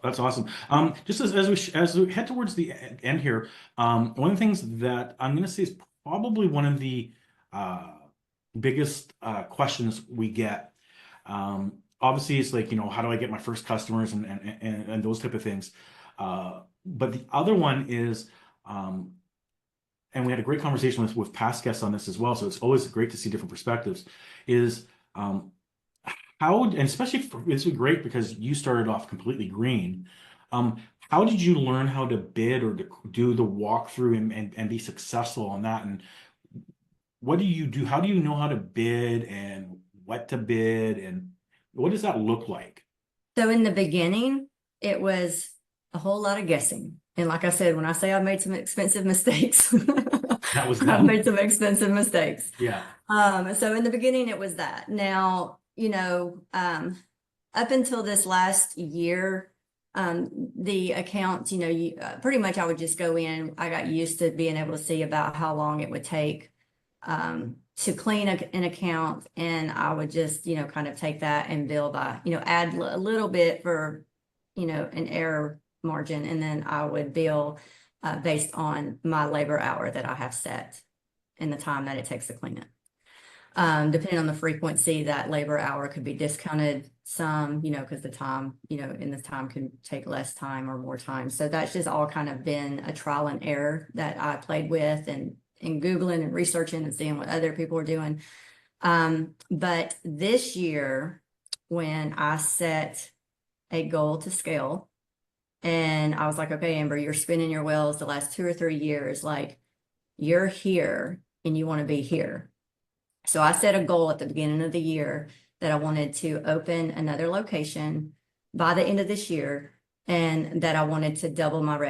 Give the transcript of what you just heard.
That's awesome. Just as we head towards the end here, one of the things that I'm going to say is probably one of the uh, biggest questions we get. Obviously, it's like, how do I get my first customers and those type of things. But the other one is, um, and we had a great conversation with past guests on this as well. So it's always great to see different perspectives. Is um, how, and especially this would be great because you started off completely green. How did you learn how to bid or to do the walkthrough and be successful on that? And what do you do? How do you know how to bid and what to bid and what does that look like? So in the beginning, it was a whole lot of guessing. And like I said, when I say I've made some expensive mistakes, That was I've them. made some expensive mistakes. Yeah. So in the beginning, it was that. Now, up until this last year, the accounts, pretty much I would just go in. I got used to being able to see about how long it would take to clean an account, and I would just, kind of take that and bill by, add a little bit for, an error margin, and then I would bill based on my labor hour that I have set and the time that it takes to clean it. Depending on the frequency, that labor hour could be discounted some, because the time, in the time can take less time or more time. So that's just all kind of been a trial and error that I played with and Googling and researching and seeing what other people are doing. But this year, when I set a goal to scale, and I was like, okay, Amber, you're spinning your wheels the last 2 or 3 years, like you're here and you want to be here. So I set a goal at the beginning of the year that I wanted to open another location by the end of this year and that I wanted to double my revenue.